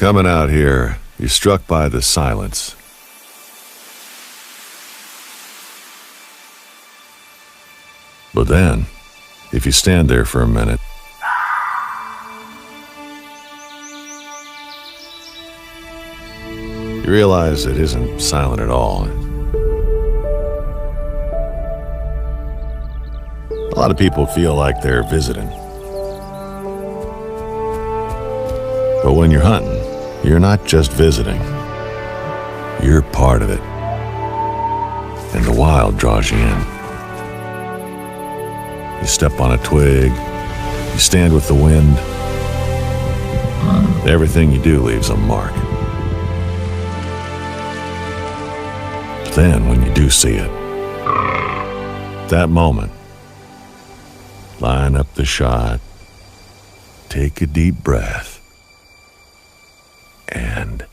Coming out here, you're struck by the silence. But then, if you stand there for a minute, you realize it isn't silent at all. A lot of people feel like they're visiting. But when you're hunting, you're not just visiting. You're part of it. And the wild draws you in. You step on a twig, you stand with the wind. Everything you do leaves a mark. But then when you do see it, that moment, line up the shot, take a deep breath, and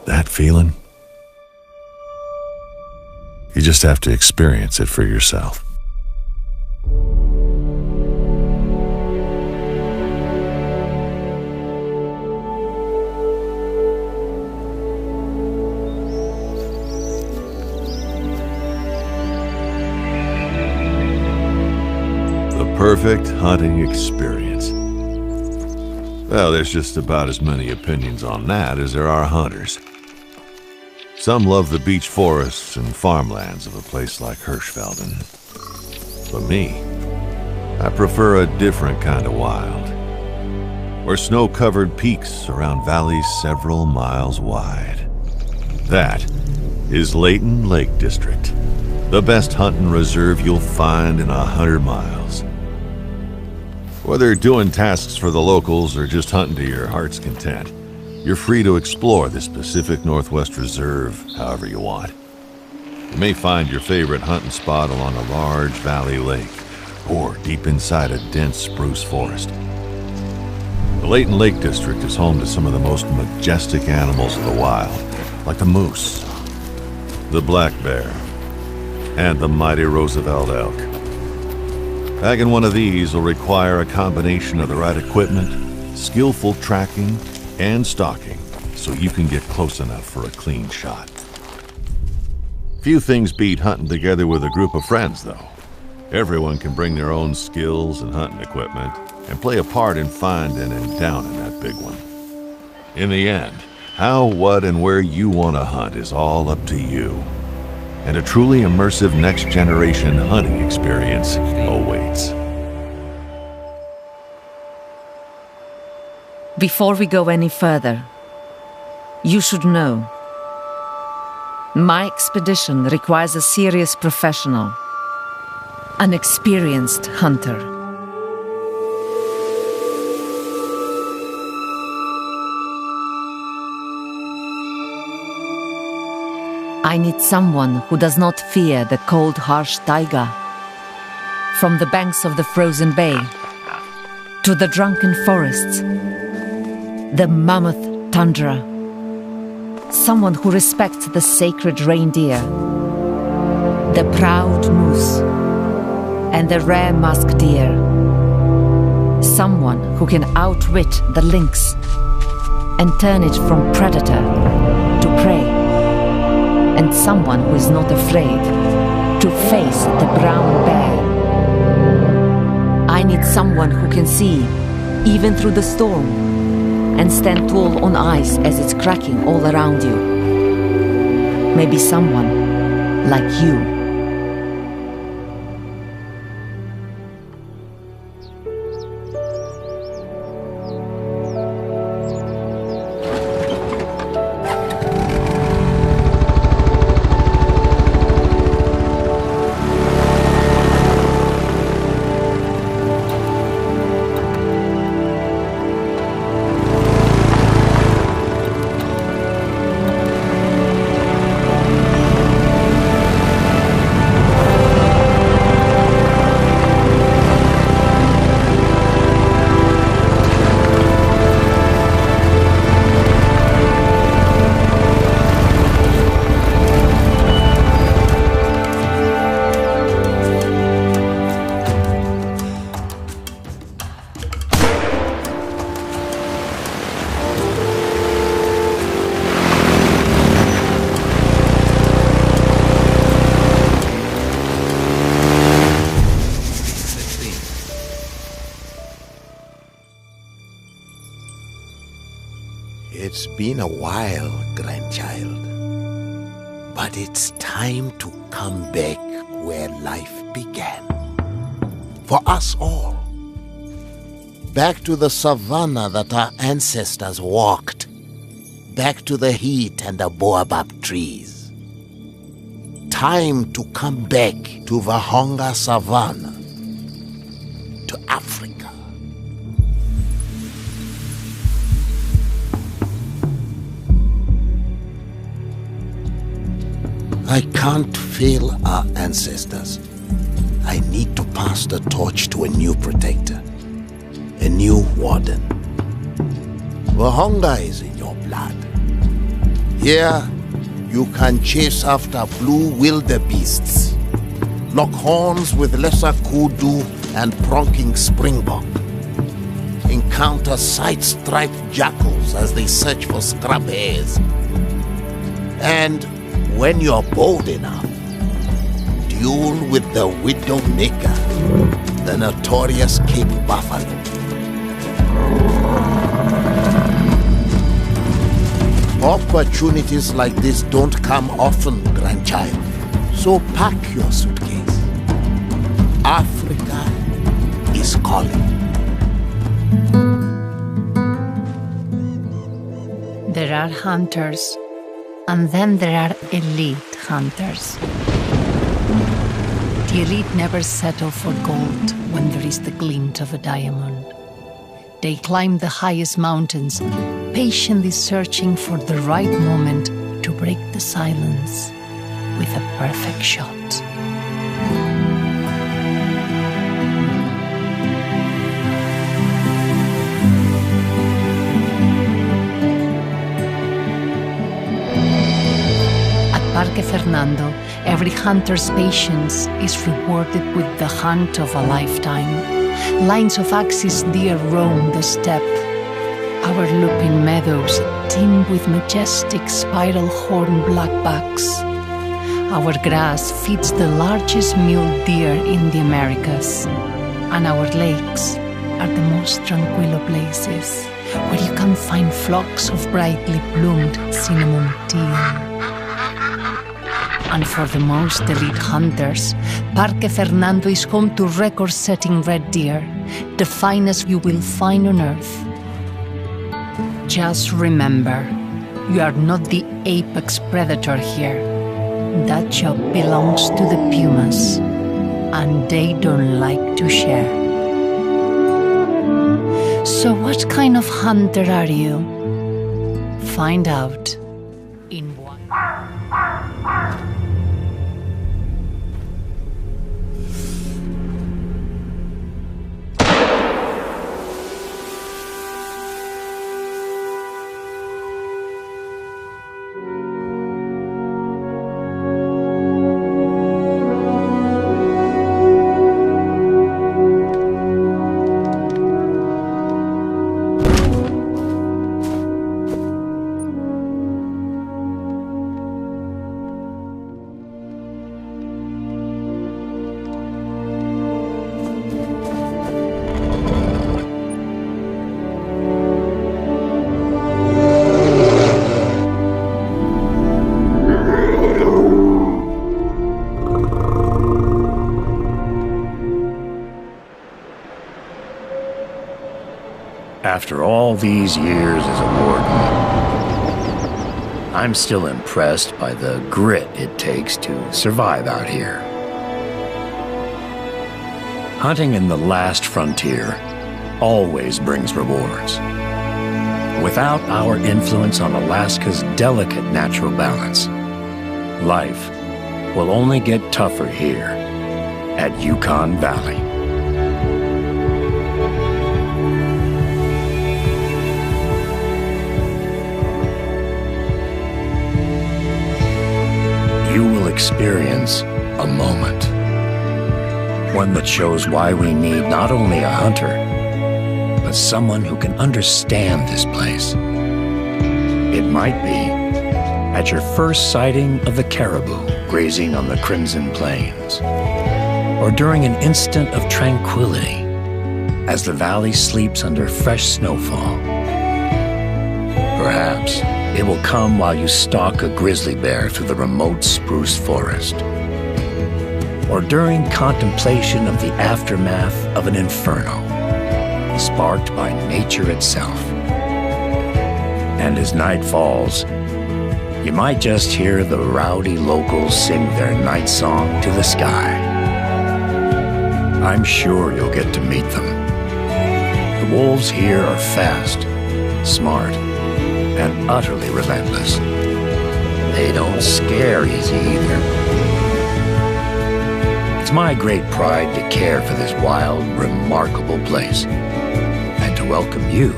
that feeling, you just have to experience it for yourself. Perfect hunting experience. Well, there's just about as many opinions on that as there are hunters. Some love the beech forests and farmlands of a place like Hirschfelden. But me, I prefer a different kind of wild, where snow-covered peaks surround valleys several miles wide. That is Layton Lake District, the best hunting reserve you'll find in 100 miles. Whether doing tasks for the locals or just hunting to your heart's content, you're free to explore this Pacific Northwest Reserve however you want. You may find your favorite hunting spot along a large valley lake or deep inside a dense spruce forest. The Layton Lake District is home to some of the most majestic animals of the wild, like the moose, the black bear, and the mighty Roosevelt elk. Bagging one of these will require a combination of the right equipment, skillful tracking, and stalking, so you can get close enough for a clean shot. Few things beat hunting together with a group of friends, though. Everyone can bring their own skills and hunting equipment, and play a part in finding and downing that big one. In the end, how, what, and where you want to hunt is all up to you. And a truly immersive next-generation hunting experience awaits. Before we go any further, you should know, my expedition requires a serious professional, an experienced hunter. I need someone who does not fear the cold, harsh taiga. From the banks of the frozen bay to the drunken forests, the mammoth tundra. Someone who respects the sacred reindeer, the proud moose, and the rare musk deer. Someone who can outwit the lynx and turn it from predator to prey. And someone who is not afraid to face the brown bear. I need someone who can see, even through the storm, and stand tall on ice as it's cracking all around you. Maybe someone like you. It's been a while, grandchild. But it's time to come back where life began. For us all. Back to the savannah that our ancestors walked. Back to the heat and the baobab trees. Time to come back to VURHONGA Savannah. To Africa. I can't fail our ancestors. I need to pass the torch to a new protector. A new warden. VURHONGA is in your blood. Here, you can chase after blue wildebeests, lock horns with lesser kudu and pronking springbok, encounter side-striped jackals as they search for scrub hares, and when you're bold enough, duel with the Widowmaker, the notorious Cape Buffalo. Opportunities like this don't come often, grandchild. So pack your suitcase. Africa is calling. There are hunters, and then there are elite hunters. The elite never settle for gold when there is the glint of a diamond. They climb the highest mountains, patiently searching for the right moment to break the silence with a perfect shot. At Parque Fernando, every hunter's patience is rewarded with the hunt of a lifetime. Lines of axis deer roam the steppe. Our lupin meadows teem with majestic spiral-horned blackbacks. Our grass feeds the largest mule deer in the Americas. And our lakes are the most tranquilo places, where you can find flocks of brightly bloomed cinnamon teal. And for the most elite hunters, Parque Fernando is home to record-setting red deer, the finest you will find on Earth. Just remember, you are not the apex predator here. That job belongs to the pumas, and they don't like to share. So what kind of hunter are you? Find out in one. After all these years as a warden, I'm still impressed by the grit it takes to survive out here. Hunting in the last frontier always brings rewards. Without our influence on Alaska's delicate natural balance, life will only get tougher here at Yukon Valley. You will experience a moment. One that shows why we need not only a hunter, but someone who can understand this place. It might be at your first sighting of the caribou grazing on the Crimson Plains, or during an instant of tranquility as the valley sleeps under fresh snowfall. Perhaps it will come while you stalk a grizzly bear through the remote spruce forest, or during contemplation of the aftermath of an inferno sparked by nature itself. And as night falls, you might just hear the rowdy locals sing their night song to the sky. I'm sure you'll get to meet them. The wolves here are fast, smart, and utterly relentless. They don't scare easy either. It's my great pride to care for this wild, remarkable place, and to welcome you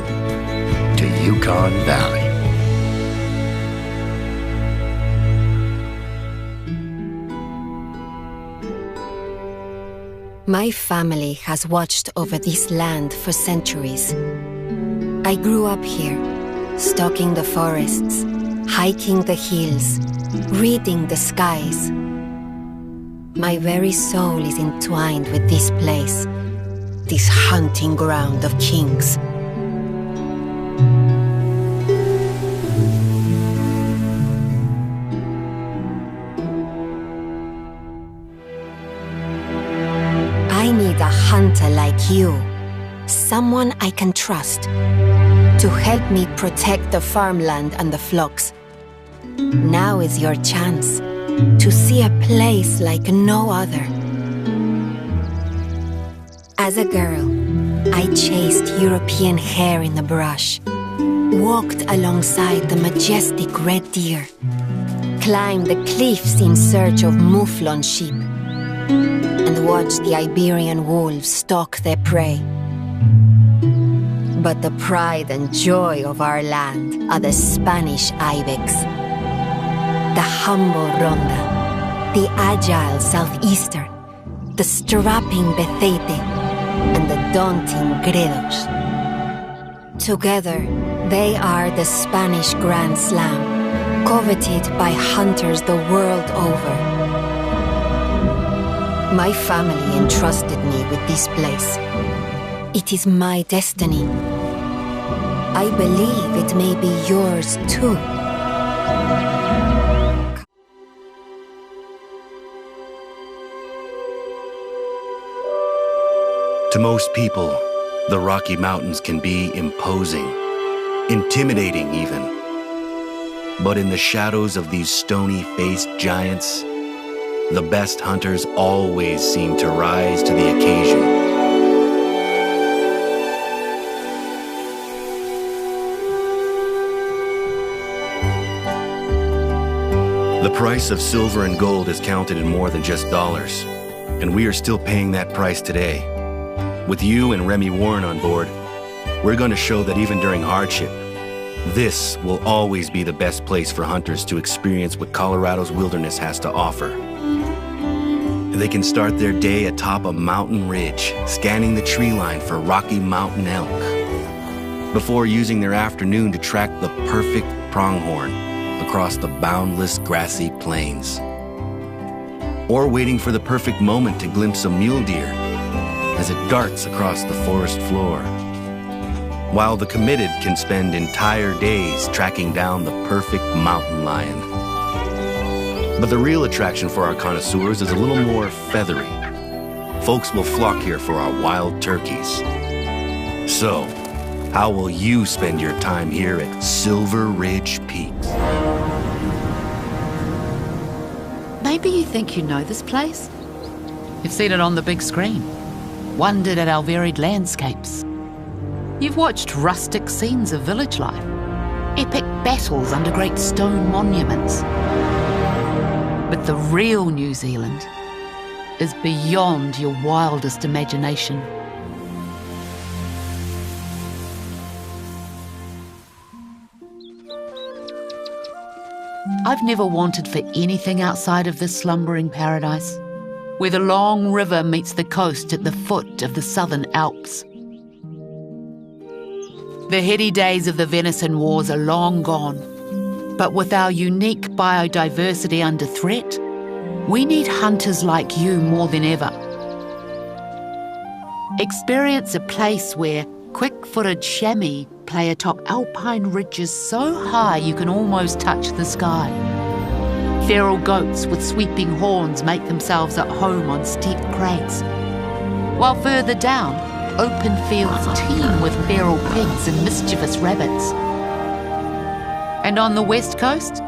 to Yukon Valley. My family has watched over this land for centuries. I grew up here, stalking the forests, hiking the hills, reading the skies. My very soul is entwined with this place, this hunting ground of kings. I need a hunter like you, someone I can trust, to help me protect the farmland and the flocks. Now is your chance to see a place like no other. As a girl, I chased European hare in the brush, walked alongside the majestic red deer, climbed the cliffs in search of mouflon sheep, and watched the Iberian wolves stalk their prey. But the pride and joy of our land are the Spanish ibex, the humble ronda, the agile southeastern, the strapping betete, and the daunting gredos. Together, they are the Spanish Grand Slam, coveted by hunters the world over. My family entrusted me with this place. It is my destiny. I believe it may be yours too. To most people, the Rocky Mountains can be imposing, intimidating even. But in the shadows of these stony-faced giants, the best hunters always seem to rise to the occasion. The price of silver and gold is counted in more than just dollars, and we are still paying that price today. With you and Remy Warren on board, we're going to show that even during hardship, this will always be the best place for hunters to experience what Colorado's wilderness has to offer. They can start their day atop a mountain ridge, scanning the tree line for Rocky Mountain elk, before using their afternoon to track the perfect pronghorn across the boundless grassy plains, or waiting for the perfect moment to glimpse a mule deer as it darts across the forest floor, while the committed can spend entire days tracking down the perfect mountain lion. But the real attraction for our connoisseurs is a little more feathery. Folks will flock here for our wild turkeys. So, how will you spend your time here at Silver Ridge Peaks? Maybe you think you know this place? You've seen it on the big screen, wondered at our varied landscapes. You've watched rustic scenes of village life, epic battles under great stone monuments. But the real New Zealand is beyond your wildest imagination. I've never wanted for anything outside of this slumbering paradise, where the long river meets the coast at the foot of the Southern Alps. The heady days of the venison wars are long gone, but with our unique biodiversity under threat, we need hunters like you more than ever. Experience a place where quick-footed chamois play atop alpine ridges so high you can almost touch the sky. Feral goats with sweeping horns make themselves at home on steep crags, while further down, open fields teem with feral pigs and mischievous rabbits. And on the west coast,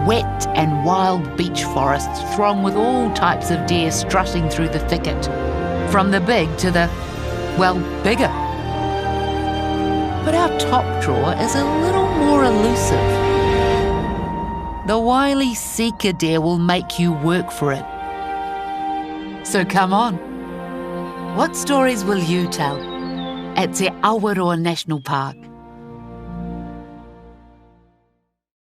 wet and wild beech forests throng with all types of deer strutting through the thicket, from the big to the, well, bigger. But our top drawer is a little more elusive. The wily seeker deer will make you work for it. So come on. What stories will you tell at Te Awaroa National Park?